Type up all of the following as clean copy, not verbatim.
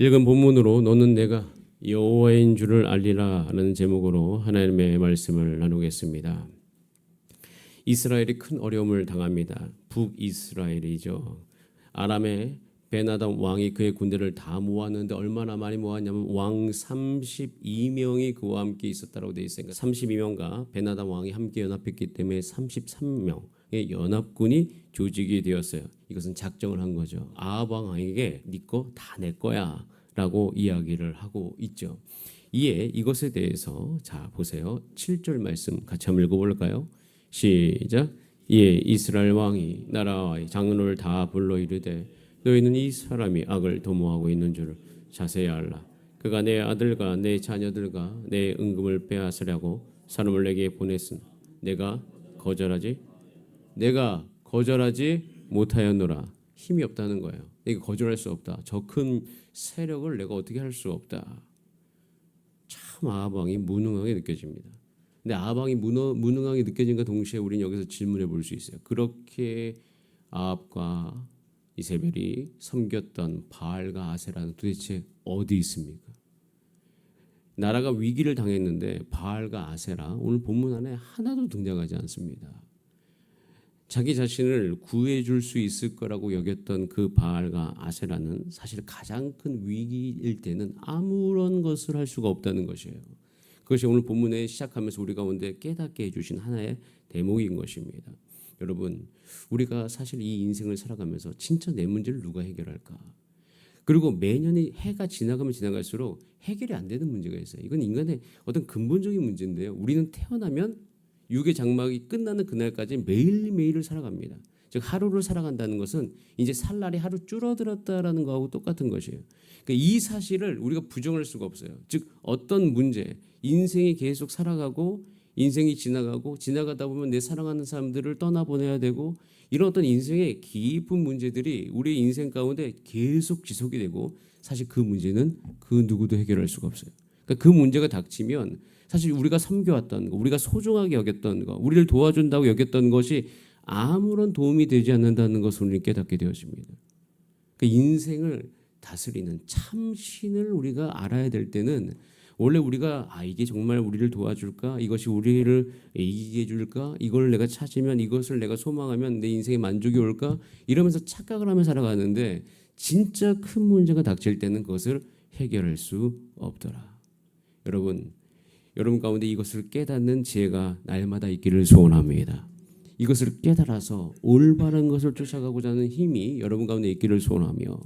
읽은 본문으로 너는 내가 여호와인 줄을 알리라 하는 제목으로 하나님의 말씀을 나누겠습니다. 이스라엘이 큰 어려움을 당합니다. 북이스라엘이죠. 아람의 베나담 왕이 그의 군대를 다 모았는데 얼마나 많이 모았냐면 왕 32명이 그와 함께 있었다고 되어 있으니까 32명과 베나담 왕이 함께 연합했기 때문에 33명의 연합군이 조직이 되었어요. 이것은 작정을 한 거죠. 아합 왕에게 네 거 다 내 거야 라고 이야기를 하고 있죠. 이에 이것에 대해서 자 보세요. 7절 말씀 같이 한번 읽어볼까요? 시작. 이에 이스라엘 왕이 나라와 장로를 다 불러 이르되 너희는 이 사람이 악을 도모하고 있는 줄을 자세히 알라. 그가 내 아들과 내 자녀들과 내 은금을 빼앗으려고 사람을 내게 보냈으나 내가 거절하지 못하였노라. 힘이 없다는 거예요. 내가 거절할 수 없다. 저 큰 세력을 내가 어떻게 할 수 없다. 참 아합 왕이 무능하게 느껴집니다. 근데 아합 왕이 무능하게 느껴진과 동시에 우리는 여기서 질문해 볼 수 있어요. 그렇게 아합과 이세벨이 섬겼던 바알과 아세라는 도대체 어디 있습니까? 나라가 위기를 당했는데 바알과 아세라 오늘 본문 안에 하나도 등장하지 않습니다. 자기 자신을 구해줄 수 있을 거라고 여겼던 그 바알과 아세라는 사실 가장 큰 위기일 때는 아무런 것을 할 수가 없다는 것이에요. 그것이 오늘 본문에 시작하면서 우리 가운데 깨닫게 해주신 하나의 대목인 것입니다. 여러분, 우리가 사실 이 인생을 살아가면서 진짜 내 문제를 누가 해결할까? 그리고 매년이 해가 지나가면 지나갈수록 해결이 안 되는 문제가 있어요. 이건 인간의 어떤 근본적인 문제인데요. 우리는 태어나면 육의 장막이 끝나는 그날까지 매일매일을 살아갑니다. 즉 하루를 살아간다는 것은 이제 살 날이 하루 줄어들었다라는 거하고 똑같은 것이에요. 그러니까 이 사실을 우리가 부정할 수가 없어요. 즉 어떤 문제, 인생이 계속 살아가고 인생이 지나가다 보면 내 사랑하는 사람들을 떠나보내야 되고 이런 어떤 인생의 깊은 문제들이 우리의 인생 가운데 계속 지속이 되고 사실 그 문제는 그 누구도 해결할 수가 없어요. 그러니까 그 문제가 닥치면 사실 우리가 섬겨왔던 거, 우리가 소중하게 여겼던 거, 우리를 도와준다고 여겼던 것이 아무런 도움이 되지 않는다는 것을 우리는 깨닫게 되어집니다. 그러니까 인생을 다스리는 참신을 우리가 알아야 될 때는 원래 우리가 이게 정말 우리를 도와줄까? 이것이 우리를 이기게 해줄까? 이걸 내가 찾으면 이것을 내가 소망하면 내 인생에 만족이 올까? 이러면서 착각을 하며 살아가는데 진짜 큰 문제가 닥칠 때는 그것을 해결할 수 없더라. 여러분 가운데 이것을 깨닫는 지혜가 날마다 있기를 소원합니다. 이것을 깨달아서 올바른 것을 쫓아가고자 하는 힘이 여러분 가운데 있기를 소원하며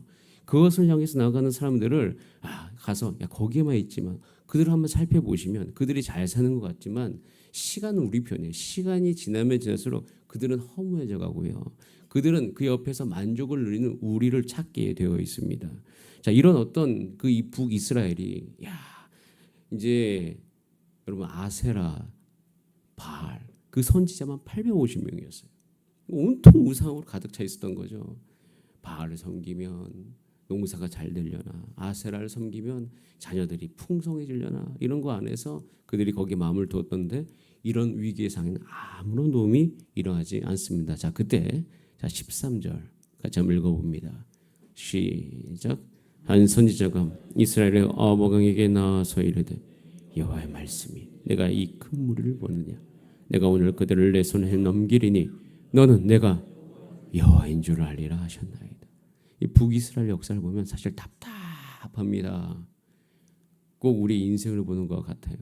그것을 향해서 나아가는 사람들을 가서 거기에만 있지만 그들을 한번 살펴보시면 그들이 잘 사는 것 같지만 시간은 우리 편이에요. 시간이 지나면 지날수록 그들은 허무해져 가고요. 그들은 그 옆에서 만족을 누리는 우리를 찾게 되어 있습니다. 자, 이런 어떤 그 이 북이스라엘이 이제 여러분 아세라, 바알 그 선지자만 850명이었어요. 온통 우상으로 가득 차 있었던 거죠. 바알을 섬기면 농사가 잘 되려나, 아세라를 섬기면 자녀들이 풍성해지려나 이런 거 안에서 그들이 거기에 마음을 두었던데 이런 위기의 상황에는 아무런 도움이 일어나지 않습니다. 자, 그때 13절 같이 한번 읽어봅니다. 시작. 한 선지자가 이스라엘의 어버강에게 나와서 이르되 여호와의 말씀이 내가 이 큰 무리를 보느냐 내가 오늘 그들을 내 손에 넘기리니 너는 내가 여호와인 줄 알리라 하셨나이다. 이 북이스라엘 역사를 보면 사실 답답합니다. 꼭 우리 인생을 보는 것 같아요.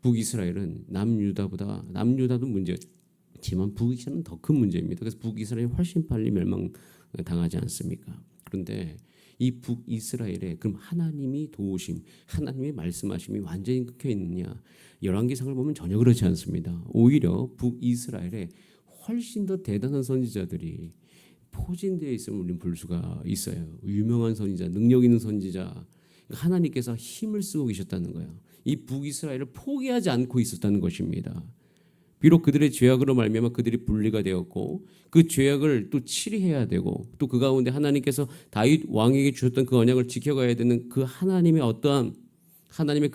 북이스라엘은 남유다도 문제지만 북이스라엘은 더 큰 문제입니다. 그래서 북이스라엘이 훨씬 빨리 멸망당하지 않습니까? 그런데 이 북이스라엘에 그럼 하나님이 도우심, 하나님의 말씀하심이 완전히 끊겨 있느냐? 열왕기상을 보면 전혀 그렇지 않습니다. 오히려 북이스라엘에 훨씬 더 대단한 선지자들이 포진되어 있음을 우리는 볼 수가 있어요. 유명한 선지자, 능력 있는 선지자, 하나님께서 힘을 쓰고 계셨다는 거예요. 이 북이스라엘을 포기하지 않고 있었다는 것입니다. 비록 그들의 죄악으로 말미암아 그들이 분리가 되었고 그 죄악을 또 치리해야 되고 또 그 가운데 하나님께서 다윗 왕에게 주셨던 그 언약을 지켜가야 되는 그 하나님의 어떠한 하나님의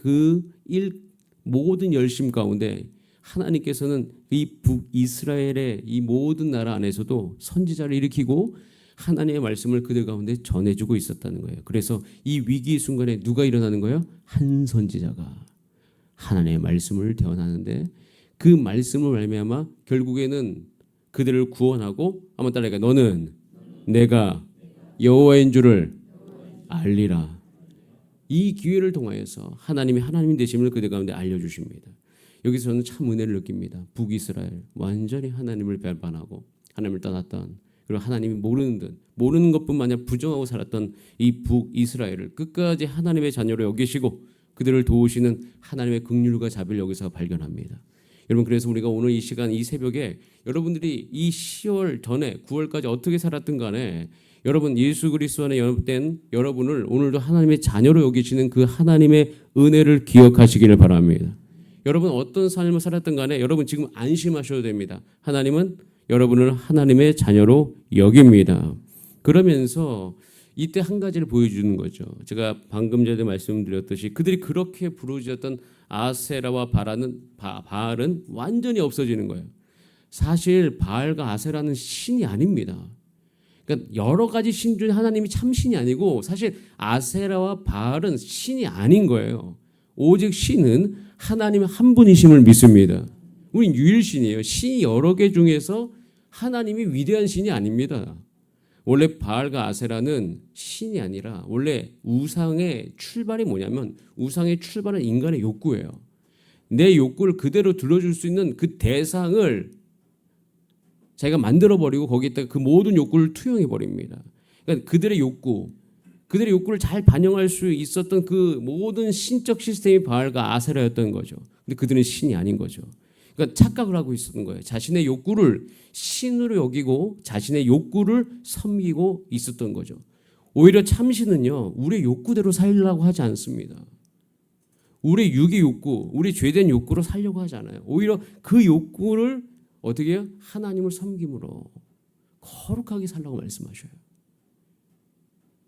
모든 열심 가운데 하나님께서는 이 북이스라엘의 이 모든 나라 안에서도 선지자를 일으키고 하나님의 말씀을 그들 가운데 전해주고 있었다는 거예요. 그래서 이 위기 순간에 누가 일어나는 거예요? 한 선지자가 하나님의 말씀을 대언하는데 그 말씀을 말미암아 결국에는 그들을 구원하고 한번 따라해가 너는 내가 여호와인 줄을 알리라. 이 기회를 통하여서 하나님이 하나님 되심을 그들 가운데 알려주십니다. 여기서 저는 참 은혜를 느낍니다. 북이스라엘 완전히 하나님을 배반하고 하나님을 떠났던 그리고 하나님이 모르는 것뿐만 아니라 부정하고 살았던 이 북이스라엘을 끝까지 하나님의 자녀로 여기시고 그들을 도우시는 하나님의 긍휼과 자비를 여기서 발견합니다. 여러분 그래서 우리가 오늘 이 시간 이 새벽에 여러분들이 이 10월 전에 9월까지 어떻게 살았든 간에 여러분 예수 그리스도 안에 연합된 여러분을 오늘도 하나님의 자녀로 여기시는 그 하나님의 은혜를 기억하시기를 바랍니다. 여러분 어떤 삶을 살았든 간에 여러분 지금 안심하셔도 됩니다. 하나님은 여러분을 하나님의 자녀로 여깁니다. 그러면서 이때 한 가지를 보여주는 거죠. 제가 방금 전에 말씀드렸듯이 그들이 그렇게 부르짖었던 아세라와 바알은 완전히 없어지는 거예요. 사실 바알과 아세라는 신이 아닙니다. 그러니까 여러 가지 신 중에 하나님이 참 신이 아니고 사실 아세라와 바알은 신이 아닌 거예요. 오직 신은 하나님 한 분이심을 믿습니다. 우린 유일신이에요. 신이 여러 개 중에서 하나님이 위대한 신이 아닙니다. 원래 바알과 아세라는 신이 아니라 원래 우상의 출발이 뭐냐면 우상의 출발은 인간의 욕구예요. 내 욕구를 그대로 들어줄 수 있는 그 대상을 자기가 만들어버리고 거기에다가 그 모든 욕구를 투영해버립니다. 그러니까 그들의 욕구를 잘 반영할 수 있었던 그 모든 신적 시스템이 바알과 아세라였던 거죠. 근데 그들은 신이 아닌 거죠. 그러니까 착각을 하고 있었던 거예요. 자신의 욕구를 신으로 여기고 자신의 욕구를 섬기고 있었던 거죠. 오히려 참신은요, 우리의 욕구대로 살려고 하지 않습니다. 우리의 육의 욕구, 우리 죄된 욕구로 살려고 하지 않아요. 오히려 그 욕구를 어떻게 해요? 하나님을 섬김으로 거룩하게 살라고 말씀하셔요.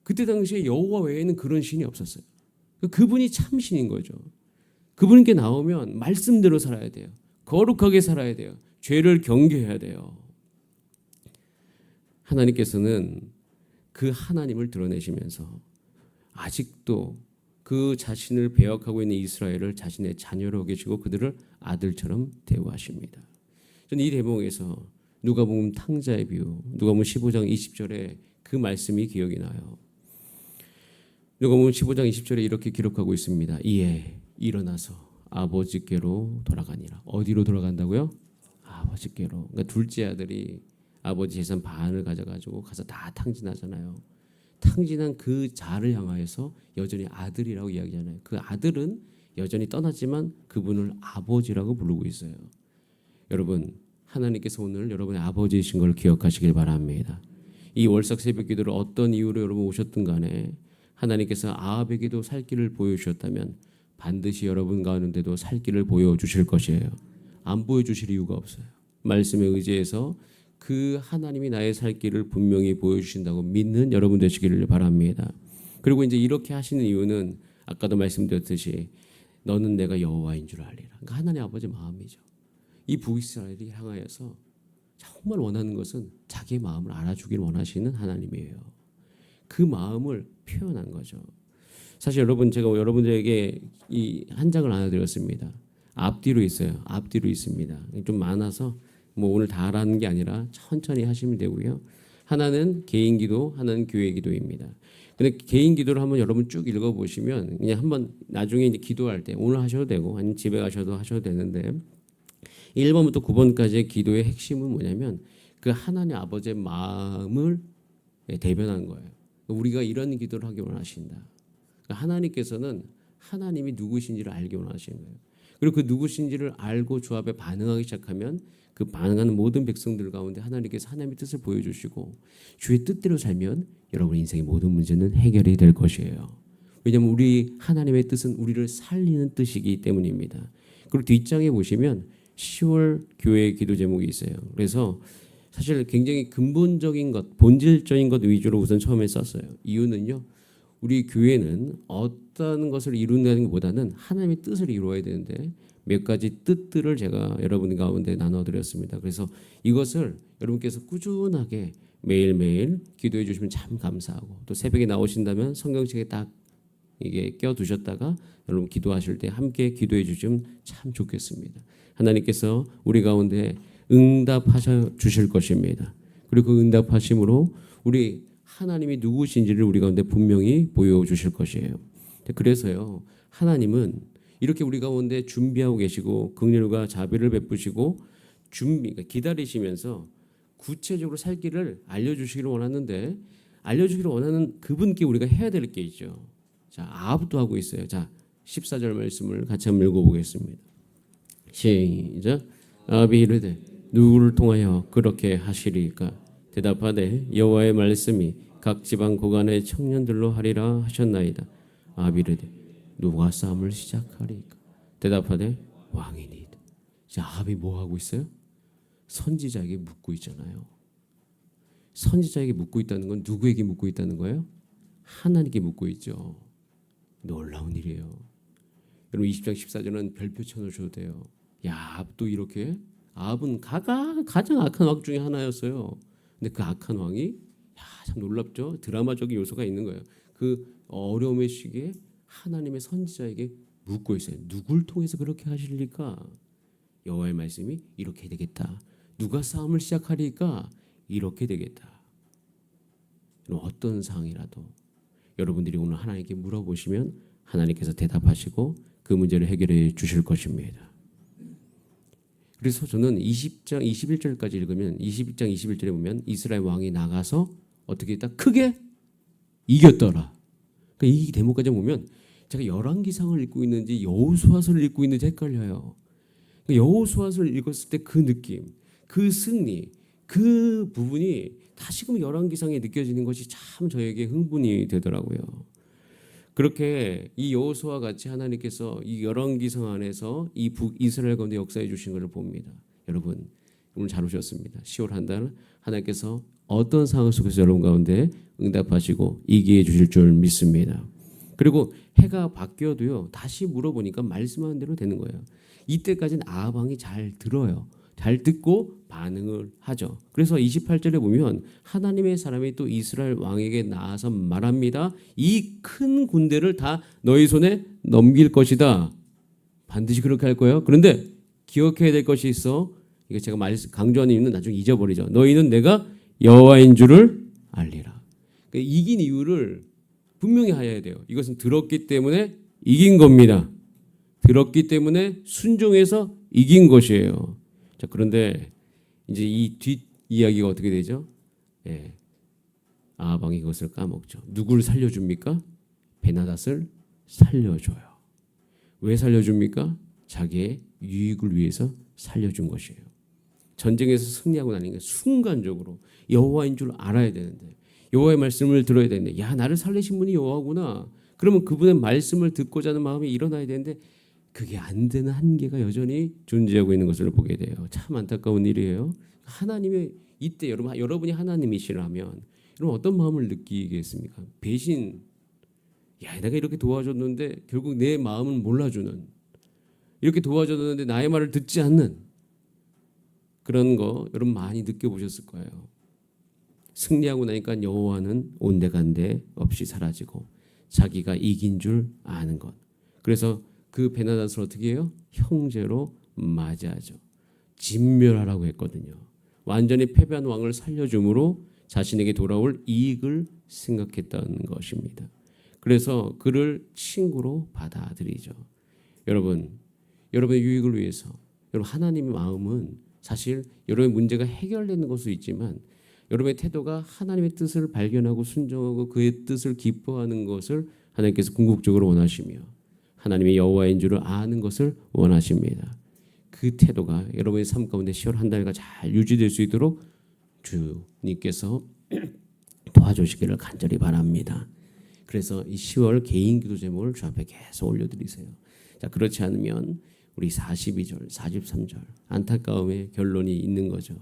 그때 당시에 여호와 외에는 그런 신이 없었어요. 그분이 참신인 거죠. 그분께 나오면 말씀대로 살아야 돼요. 거룩하게 살아야 돼요. 죄를 경계해야 돼요. 하나님께서는 그 하나님을 드러내시면서 아직도 그 자신을 배역하고 있는 이스라엘을 자신의 자녀로 계시고 그들을 아들처럼 대우하십니다. 저는 이 대목에서 누가복음 탕자의 비유, 누가복음 15장 20절에 그 말씀이 기억이 나요. 누가복음 15장 20절에 이렇게 기록하고 있습니다. 이에 일어나서 아버지께로 돌아가니라. 어디로 돌아간다고요? 아버지께로. 그러니까 둘째 아들이 아버지 재산 반을 가져가지고 가서 다 탕진하잖아요. 탕진한 그 자를 향하여서 여전히 아들이라고 이야기하잖아요. 그 아들은 여전히 떠났지만 그분을 아버지라고 부르고 있어요. 여러분 하나님께서 오늘 여러분의 아버지이신 걸 기억하시길 바랍니다. 이 월삭 새벽 기도를 어떤 이유로 여러분 오셨든 간에 하나님께서 아합에게도 살 길을 보여주셨다면 반드시 여러분 가운데도 살 길을 보여주실 것이에요. 안 보여주실 이유가 없어요. 말씀에 의지해서 그 하나님이 나의 살 길을 분명히 보여주신다고 믿는 여러분 되시기를 바랍니다. 그리고 이제 이렇게 하시는 이유는 아까도 말씀드렸듯이 너는 내가 여호와인 줄 알리라. 그러니까 하나님 아버지 마음이죠. 이 북이스라엘이 향하여서 정말 원하는 것은 자기의 마음을 알아주길 원하시는 하나님이에요. 그 마음을 표현한 거죠. 사실 여러분 제가 여러분들에게 이 한 장을 하나 드렸습니다. 앞뒤로 있어요. 앞뒤로 있습니다. 좀 많아서 뭐 오늘 다 하라는 게 아니라 천천히 하시면 되고요. 하나는 개인 기도, 하나는 교회 기도입니다. 근데 개인 기도를 한번 여러분 쭉 읽어보시면 그냥 한번 나중에 이제 기도할 때 오늘 하셔도 되고 아니면 집에 가셔도 하셔도 되는데 1번부터 9번까지의 기도의 핵심은 뭐냐면 그 하나님 아버지의 마음을 대변한 거예요. 우리가 이런 기도를 하기 원하신다. 하나님께서는 하나님이 누구신지를 알기 원하시는 거예요. 그리고 그 누구신지를 알고 주 앞에 반응하기 시작하면 그 반응하는 모든 백성들 가운데 하나님께서 하나님의 뜻을 보여주시고 주의 뜻대로 살면 여러분 인생의 모든 문제는 해결이 될 것이에요. 왜냐하면 우리 하나님의 뜻은 우리를 살리는 뜻이기 때문입니다. 그리고 뒷장에 보시면 10월 교회 기도 제목이 있어요. 그래서 사실 굉장히 근본적인 것, 본질적인 것 위주로 우선 처음에 썼어요. 이유는요. 우리 교회는 어떤 것을 이룬다는 것보다는 하나님의 뜻을 이루어야 되는데 몇 가지 뜻들을 제가 여러분 가운데 나눠드렸습니다. 그래서 이것을 여러분께서 꾸준하게 매일매일 기도해 주시면 참 감사하고, 또 새벽에 나오신다면 성경책에 딱 이게 껴두셨다가 여러분 기도하실 때 함께 기도해 주시면 참 좋겠습니다. 하나님께서 우리 가운데 응답하셔 주실 것입니다. 그리고 그 응답하심으로 우리 하나님이 누구신지를 우리 가운데 분명히 보여주실 것이에요. 그래서요, 하나님은 이렇게 우리 가운데 준비하고 계시고 긍휼과 자비를 베푸시고 그러니까 기다리시면서 구체적으로 살 길을 알려주시기를 원하는데, 알려주기를 원하는 그분께 우리가 해야 될 게 있죠. 자, 아합도 하고 있어요. 자, 14절 말씀을 같이 한번 읽어보겠습니다. 시작. 아합이 이르되 누구를 통하여 그렇게 하시리까? 대답하되 여호와의 말씀이 각 지방 고간의 청년들로 하리라 하셨나이다. 아합이 이르되 누가 싸움을 시작하리까? 대답하되 왕이니이다. 자, 아합이 뭐 하고 있어요? 선지자에게 묻고 있잖아요. 선지자에게 묻고 있다는 건 누구에게 묻고 있다는 거예요? 하나님께 묻고 있죠. 놀라운 일이에요. 여러분 20장 14절은 별표 쳐놓으셔도 돼요. 야, 아합도 이렇게, 아합은 가장 악한 왕 중에 하나였어요. 근데 그 악한 왕이 참 놀랍죠. 드라마적인 요소가 있는 거예요. 그 어려움의 시기에 하나님의 선지자에게 묻고 있어요. 누굴 통해서 그렇게 하실리까? 여호와의 말씀이 이렇게 되겠다. 누가 싸움을 시작하리까? 이렇게 되겠다. 어떤 상황이라도 여러분들이 오늘 하나님께 물어보시면 하나님께서 대답하시고 그 문제를 해결해 주실 것입니다. 그래서 저는 20장 21절까지 읽으면, 22장 21절에 보면 이스라엘 왕이 나가서 어떻게 했다? 크게 이겼더라. 그러니까 이 대목까지 보면 제가 열왕기상을 읽고 있는지 여호수아서를 읽고 있는지 헷갈려요. 여호수아서를 읽었을 때 그 느낌, 그 승리, 그 부분이 다시금 열왕기상에 느껴지는 것이 참 저에게 흥분이 되더라고요. 그렇게 이 여호수아와 같이 하나님께서 이 열왕기상 안에서 이 북이스라엘 가운데 역사해 주신 것을 봅니다. 여러분 오늘 잘 오셨습니다. 10월 한 달 하나님께서 어떤 상황 속에서 여러분 가운데 응답하시고 이기해 주실 줄 믿습니다. 그리고 해가 바뀌어도요, 다시 물어보니까 말씀하는 대로 되는 거예요. 이때까지는 아합 왕이 잘 들어요. 잘 듣고 반응을 하죠. 그래서 28절에 보면 하나님의 사람이 또 이스라엘 왕에게 나아서 말합니다. 이 큰 군대를 다 너희 손에 넘길 것이다. 반드시 그렇게 할 거예요. 그런데 기억해야 될 것이 있어. 이거 제가 강조하는 이유는 나중에 잊어버리죠. 너희는 내가 여호와인 줄을 알리라. 그러니까 이긴 이유를 분명히 해야 돼요. 이것은 들었기 때문에 이긴 겁니다. 들었기 때문에 순종해서 이긴 것이에요. 자, 그런데 이제 이 뒷 이야기가 어떻게 되죠? 아합 왕이 그것을 까먹죠. 누구를 살려줍니까? 베나닷을 살려줘요. 왜 살려줍니까? 자기의 유익을 위해서 살려준 것이에요. 전쟁에서 승리하고 나니까 순간적으로 여호와인 줄 알아야 되는데, 여호와의 말씀을 들어야 되는데, 야, 나를 살리신 분이 여호와구나. 그러면 그분의 말씀을 듣고자 하는 마음이 일어나야 되는데 그게 안 되는 한계가 여전히 존재하고 있는 것을 보게 돼요. 참 안타까운 일이에요. 하나님의 이때 여러분이 하나님이시라면 여러분 어떤 마음을 느끼겠습니까? 배신. 야, 내가 이렇게 도와줬는데 결국 내 마음은 몰라주는, 이렇게 도와줬는데 나의 말을 듣지 않는 그런 거 여러분 많이 느껴보셨을 거예요. 승리하고 나니까 여호와는 온데간데 없이 사라지고 자기가 이긴 줄 아는 것. 그래서 그 베나닷을 어떻게 해요? 형제로 맞이하죠. 진멸하라고 했거든요. 완전히 패배한 왕을 살려줌으로 자신에게 돌아올 이익을 생각했다는 것입니다. 그래서 그를 친구로 받아들이죠. 여러분의 유익을 위해서, 여러분 하나님의 마음은 사실 여러분의 문제가 해결되는 것도 있지만 여러분의 태도가 하나님의 뜻을 발견하고 순종하고 그의 뜻을 기뻐하는 것을 하나님께서 궁극적으로 원하시며 하나님의 여호와인 줄을 아는 것을 원하십니다. 그 태도가 여러분의 삶 가운데 10월 한 달간 잘 유지될 수 있도록 주님께서 도와주시기를 간절히 바랍니다. 그래서 이 10월 개인 기도 제목을 주 앞에 계속 올려드리세요. 자, 그렇지 않으면 우리 42절, 43절 안타까움의 결론이 있는 거죠.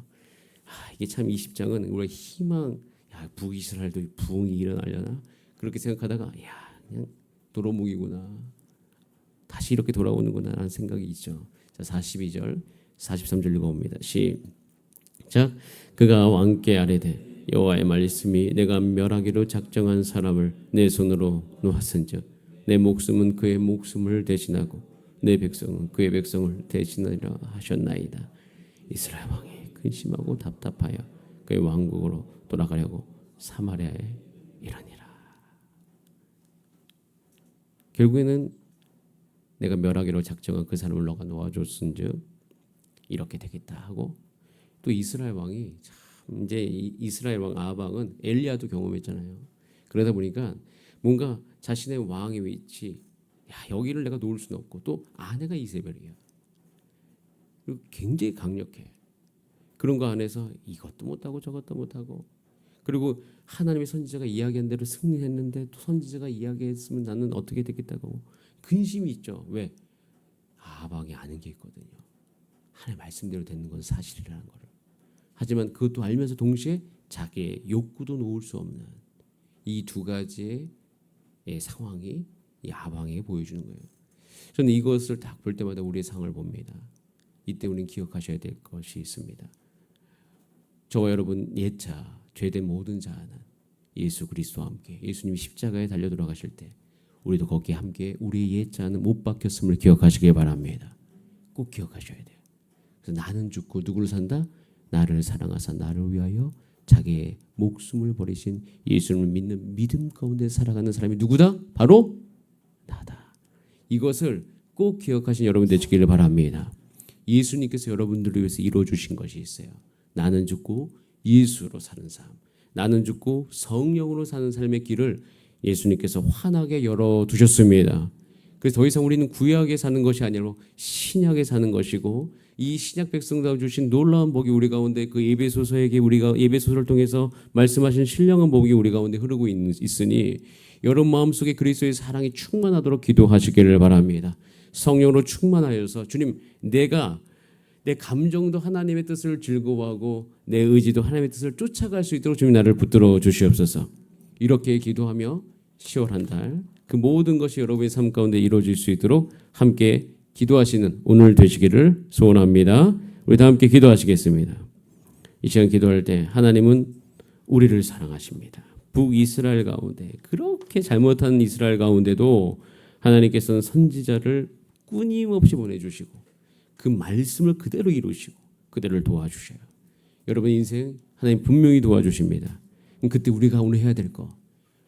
이게 참 20장은 우리가 희망, 야, 북이스라엘도 부흥이 일어나려나 그렇게 생각하다가 야, 그냥 도로묵이구나, 다시 이렇게 돌아오는구나 라는 생각이 있죠. 자, 42절, 43절 읽어봅니다. 시작. 그가 왕께 아뢰되 여호와의 말씀이 내가 멸하기로 작정한 사람을 내 손으로 놓았은즉 내 목숨은 그의 목숨을 대신하고 내 백성은 그의 백성을 대신하리라 하셨나이다. 이스라엘 왕이 근심하고 답답하여 그의 왕국으로 돌아가려고 사마리아에 이르니라. 결국에는 내가 멸하기로 작정한 그 사람을 너가 놓아줬은즉 이렇게 되겠다 하고, 또 이스라엘 왕이 참 이제 이스라엘 왕 아합왕은 엘리야도 경험했잖아요. 그러다 보니까 뭔가 자신의 왕의 위치, 야 여기를 내가 놓을 수는 없고, 또 아내가 이세벨이야. 그리고 굉장히 강력해. 그런 거 안에서 이것도 못하고 저것도 못하고, 그리고 하나님의 선지자가 이야기한 대로 승리했는데 또 선지자가 이야기했으면 나는 어떻게 되겠다고 근심이 있죠. 왜? 아합왕이 아는 게 있거든요. 하나님 말씀대로 되는 건 사실이라는 거를. 하지만 그것도 알면서 동시에 자기의 욕구도 놓을 수 없는 이 두 가지의 상황이 이 아합왕에게 보여주는 거예요. 저는 이것을 딱 볼 때마다 우리의 상을 봅니다. 이때 우리는 기억하셔야 될 것이 있습니다. 저와 여러분 옛자 죄된 모든 자는 예수 그리스도와 함께 예수님이 십자가에 달려 돌아가실 때 우리도 거기에 함께 우리의 옛자는 못 박혔음을 기억하시기 바랍니다. 꼭 기억하셔야 돼요. 그래서 나는 죽고 누구를 산다? 나를 사랑하사 나를 위하여 자기의 목숨을 버리신 예수님을 믿는 믿음 가운데 살아가는 사람이 누구다? 바로 나다. 이것을 꼭 기억하신 여러분 되시기를 바랍니다. 예수님께서 여러분들을 위해서 이루어주신 것이 있어요. 나는 죽고 예수로 사는 삶, 나는 죽고 성령으로 사는 삶의 길을 예수님께서 환하게 열어두셨습니다. 그래서 더 이상 우리는 구약에 사는 것이 아니라 신약에 사는 것이고, 이 신약 백성다워 주신 놀라운 복이 우리 가운데, 그 에베소서에게 우리가 에베소서를 통해서 말씀하신 신령한 복이 우리 가운데 흐르고 있으니 여러분 마음속에 그리스도의 사랑이 충만하도록 기도하시기를 바랍니다. 성령으로 충만하여서 주님, 내가 내 감정도 하나님의 뜻을 즐거워하고 내 의지도 하나님의 뜻을 쫓아갈 수 있도록 주님 나를 붙들어 주시옵소서. 이렇게 기도하며 10월 한 달 그 모든 것이 여러분의 삶 가운데 이루어질 수 있도록 함께 기도하시는 오늘 되시기를 소원합니다. 우리 다 함께 기도하시겠습니다. 이 시간 기도할 때 하나님은 우리를 사랑하십니다. 북이스라엘 가운데 그렇게 잘못한 이스라엘 가운데도 하나님께서는 선지자를 끊임없이 보내주시고 그 말씀을 그대로 이루시고 그대를 도와주셔요. 여러분 인생 하나님 분명히 도와주십니다. 그럼 그때 우리가 오늘 해야 될 거,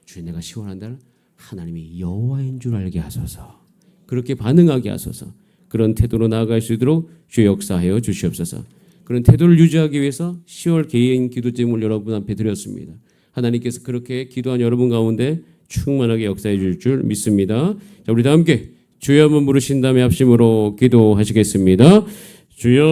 주님 내가 시원한 달 하나님이 여호와인 줄 알게 하소서. 그렇게 반응하게 하소서. 그런 태도로 나아갈 수 있도록 주 역사하여 주시옵소서. 그런 태도를 유지하기 위해서 10월 개인 기도 제목을 여러분 앞에 드렸습니다. 하나님께서 그렇게 기도한 여러분 가운데 충만하게 역사해 줄 줄 믿습니다. 자, 우리 다 함께 주여 한번 부르신 다음에 합심으로 기도하시겠습니다. 주여